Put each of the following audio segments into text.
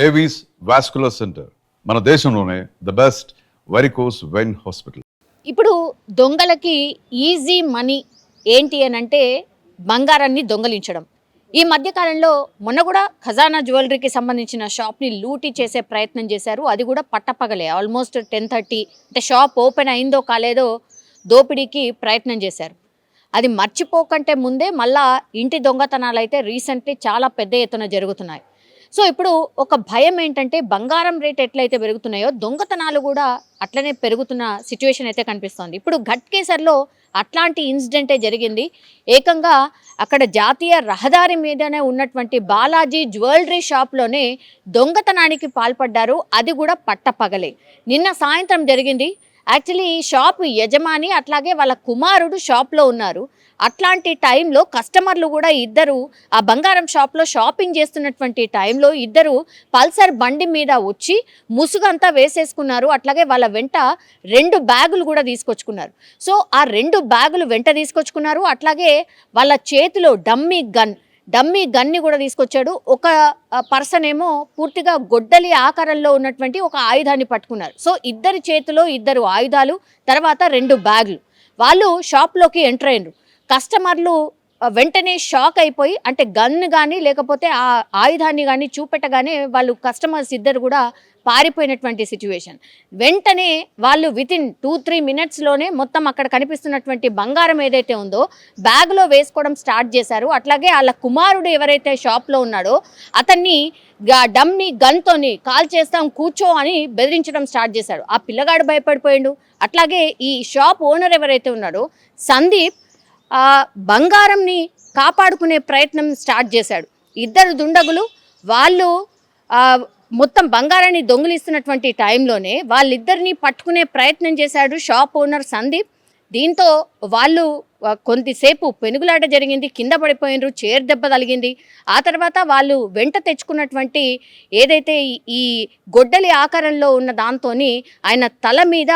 Avis vascular centre మన దేశంలోనే the best varicose vein hospital. ఇప్పుడు దొంగలకి ఈజీ మనీ ఏంటి అని అంటే బంగారాన్ని దొంగలించడం. ఈ మధ్యకాలంలో మొన్న కూడా ఖజానా జ్యువెలరీకి సంబంధించిన షాప్ని లూటీ చేసే ప్రయత్నం చేశారు. అది కూడా పట్టపగలే ఆల్మోస్ట్ 10:30 అంటే షాప్ ఓపెన్ అయిందో కాలేదో దోపిడీకి ప్రయత్నం చేశారు. అది మర్చిపోకంటే ముందే మళ్ళా ఇంటి దొంగతనాలు అయితే రీసెంట్లీ చాలా పెద్ద ఎత్తున జరుగుతున్నాయి. సో ఇప్పుడు ఒక భయం ఏంటంటే బంగారం రేట్ ఎట్లయితే పెరుగుతున్నాయో దొంగతనాలు కూడా అట్లనే పెరుగుతున్న సిచ్యువేషన్ అయితే కనిపిస్తోంది. ఇప్పుడు ఘట్కేసర్లో అట్లాంటి ఇన్సిడెంటే జరిగింది. ఏకంగా అక్కడ జాతీయ రహదారి మీదనే ఉన్నటువంటి బాలాజీ జ్యువెలరీ షాప్లోనే దొంగతనానికి పాల్పడ్డారు. అది కూడా పట్టపగలే. నిన్న సాయంత్రం జరిగింది. యాక్చువల్లీ ఈ షాప్ యజమాని అట్లాగే వాళ్ళ కుమారుడు షాప్లో ఉన్నారు. అట్లాంటి టైంలో కస్టమర్లు కూడా ఇద్దరు ఆ బంగారం షాప్లో షాపింగ్ చేస్తున్నటువంటి టైంలో ఇద్దరు పల్సర్ బండి మీద వచ్చి ముసుగంతా వేసేసుకున్నారు. అట్లాగే వాళ్ళ వెంట 2 బ్యాగులు కూడా తీసుకొచ్చుకున్నారు. సో ఆ 2 బ్యాగులు వెంట తీసుకొచ్చుకున్నారు. అట్లాగే వాళ్ళ చేతిలో డమ్మీ గన్ని కూడా తీసుకొచ్చాడు. ఒక పర్సన్ ఏమో పూర్తిగా గొడ్డలి ఆకారంలో ఉన్నటువంటి ఒక ఆయుధాన్ని పట్టుకున్నారు. సో ఇద్దరి చేతిలో 2 ఆయుధాలు, తర్వాత 2 బ్యాగులు. వాళ్ళు షాప్లోకి ఎంటర్ అయ్యారు. కస్టమర్లు వెంటనే షాక్ అయిపోయి అంటే గన్ కానీ లేకపోతే ఆ ఆయుధాన్ని కానీ చూపెట్టగానే వాళ్ళు కస్టమర్స్ ఇద్దరు కూడా పారిపోయినటువంటి సిచ్యువేషన్. వెంటనే వాళ్ళు వితిన్ 2-3 మినిట్స్లోనే మొత్తం అక్కడ కనిపిస్తున్నటువంటి బంగారం ఏదైతే ఉందో బ్యాగ్లో వేసుకోవడం స్టార్ట్ చేశారు. అట్లాగే వాళ్ళ కుమారుడు ఎవరైతే షాప్లో ఉన్నాడో అతన్ని డమ్మీ గన్తోని కాల్ చేస్తాం కూర్చో అని బెదిరించడం స్టార్ట్ చేశాడు. ఆ పిల్లగాడు భయపడిపోయాడు. అట్లాగే ఈ షాప్ ఓనర్ ఎవరైతే ఉన్నాడో సందీప్ బంగారంని కాపాడుకునే ప్రయత్నం స్టార్ట్ చేశాడు. 2 దుండగులు వాళ్ళు మొత్తం బంగారాన్ని దొంగిలిస్తున్నటువంటి టైంలోనే వాళ్ళిద్దరిని పట్టుకునే ప్రయత్నం చేశాడు షాప్ ఓనర్ సందీప్. దీంతో వాళ్ళు కొంతసేపు పెనుగులాట జరిగింది. కింద పడిపోయినరు, చైర్ దెబ్బ తగిలింది. ఆ తర్వాత వాళ్ళు వెంట తెచ్చుకున్నటువంటి ఏదైతే ఈ గొడ్డలి ఆకారంలో ఉన్న దాంతోని ఆయన తల మీద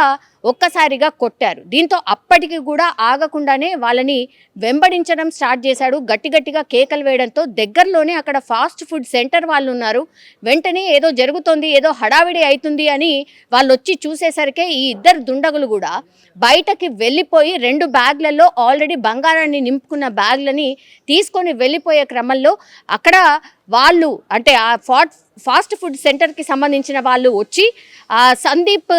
ఒక్కసారిగా కొట్టారు. దీంతో అప్పటికి కూడా ఆగకుండానే వాళ్ళని వెంబడించడం స్టార్ట్ చేశాడు. గట్టిగా కేకలు వేయడంతో దగ్గరలోనే అక్కడ ఫాస్ట్ ఫుడ్ సెంటర్ వాళ్ళు ఉన్నారు. వెంటనే ఏదో జరుగుతుంది, ఏదో హడావిడి అవుతుంది అని వాళ్ళు వచ్చి చూసేసరికి ఈ 2 దుండగులు కూడా బయటకి వెళ్ళిపోయి 2 బ్యాగ్లలో ఆల్రెడీ బంగారాన్ని నింపుకున్న బ్యాగ్లని తీసుకొని వెళ్ళిపోయే క్రమంలో అక్కడ వాళ్ళు అంటే ఆ ఫాస్ట్ ఫుడ్ సెంటర్కి సంబంధించిన వాళ్ళు వచ్చి సందీప్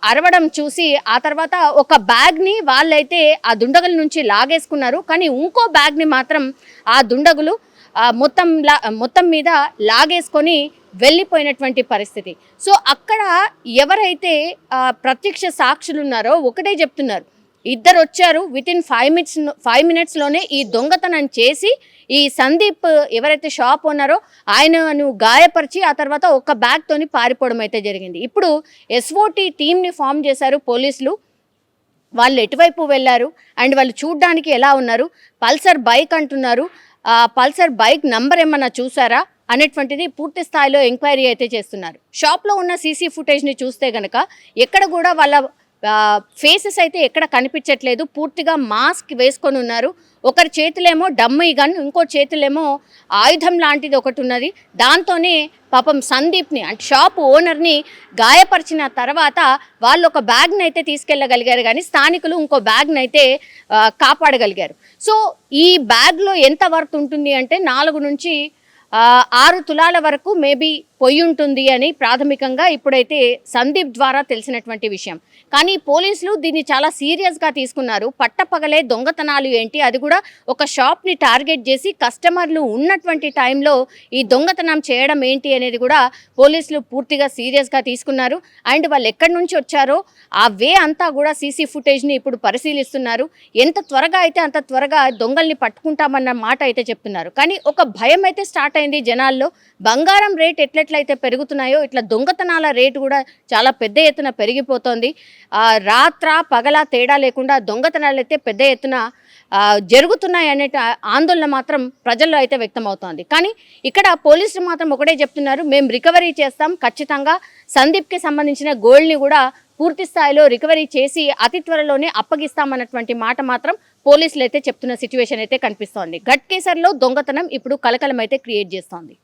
అరవడం చూసి ఆ తర్వాత ఒక బ్యాగ్ని వాళ్ళైతే ఆ దుండగుల నుంచి లాగేసుకున్నారు. కానీ ఇంకో బ్యాగ్ని మాత్రం ఆ దుండగులు మొత్తం మీద లాగేసుకొని వెళ్ళిపోయినటువంటి పరిస్థితి. సో అక్కడ ఎవరైతే ప్రత్యక్ష సాక్షులు ఉన్నారో ఒకటే చెప్తున్నారు, 2 వచ్చారు వితిన్ 5 మినిట్స్లోనే ఈ దొంగతనం చేసి ఈ సందీప్ ఎవరైతే షాప్ ఉన్నారో ఆయనను గాయపరిచి ఆ తర్వాత ఒక బ్యాగ్తోని పారిపోవడం అయితే జరిగింది. ఇప్పుడు SOT టీమ్ని ఫామ్ చేశారు పోలీసులు. వాళ్ళు ఎటువైపు వెళ్ళారు అండ్ వాళ్ళు చూడ్డానికి ఎలా ఉన్నారు, పల్సర్ బైక్ అంటున్నారు, పల్సర్ బైక్ నంబర్ ఏమన్నా చూసారా అనేటువంటిది పూర్తి స్థాయిలో ఎంక్వైరీ అయితే చేస్తున్నారు. షాప్లో ఉన్న సీసీ ఫుటేజ్ని చూస్తే కనుక ఎక్కడ కూడా వాళ్ళ ఫేసెస్ అయితే ఎక్కడ కనిపించట్లేదు. పూర్తిగా మాస్క్ వేసుకొని ఉన్నారు. ఒకరి చేతిలేమో డమ్మీ గన్, ఇంకో చేతిలేమో ఆయుధం లాంటిది ఒకటి ఉన్నది. దాంతోనే పాపం సందీప్ని అంటే షాప్ ఓనర్ని గాయపరిచిన తర్వాత వాళ్ళు ఒక బ్యాగ్ని అయితే తీసుకెళ్ళగలిగారు, కానీ స్థానికులు ఇంకో బ్యాగ్ని అయితే కాపాడగలిగారు. సో ఈ బ్యాగ్లో ఎంత వర్త్ ఉంటుంది అంటే 4 నుంచి 6 తులాల వరకు మేబీ పొయ్యి ఉంటుంది అని ప్రాథమికంగా ఇప్పుడైతే సందీప్ ద్వారా తెలిసినటువంటి విషయం. కానీ పోలీసులు దీన్ని చాలా సీరియస్గా తీసుకున్నారు. పట్టపగలే దొంగతనాలు ఏంటి, అది కూడా ఒక షాప్ని టార్గెట్ చేసి కస్టమర్లు ఉన్నటువంటి టైంలో ఈ దొంగతనం చేయడం ఏంటి అనేది కూడా పోలీసులు పూర్తిగా సీరియస్గా తీసుకున్నారు. అండ్ వాళ్ళు ఎక్కడి నుంచి వచ్చారో ఆ వే అంతా కూడా సీసీ ఫుటేజ్ని ఇప్పుడు పరిశీలిస్తున్నారు. ఎంత త్వరగా అయితే అంత త్వరగా దొంగల్ని పట్టుకుంటామన్న మాట అయితే చెప్తున్నారు. కానీ ఒక భయం అయితే స్టార్ట్ అయింది జనాల్లో. బంగారం రేట్ ఎట్లయితే పెరుగుతున్నాయో ఇట్లా దొంగతనాల రేటు కూడా చాలా పెద్ద ఎత్తున పెరిగిపోతుంది. రాత్ర పగల తేడా లేకుండా దొంగతనాలు అయితే పెద్ద ఎత్తున జరుగుతున్నాయి అనే ఆందోళన మాత్రం ప్రజల్లో అయితే వ్యక్తమవుతోంది. కానీ ఇక్కడ పోలీసులు మాత్రం ఒకటే చెప్తున్నారు, మేము రికవరీ చేస్తాం, ఖచ్చితంగా సందీప్కి సంబంధించిన గోల్డ్ని కూడా పూర్తి స్థాయిలో రికవరీ చేసి అతి త్వరలోనే అప్పగిస్తామన్నటువంటి మాట మాత్రం పోలీసులు అయితే చెప్తున్న సిచ్యువేషన్ అయితే కనిపిస్తోంది. ఘట్కేసర్లో దొంగతనం ఇప్పుడు కలకలం అయితే క్రియేట్ చేస్తోంది.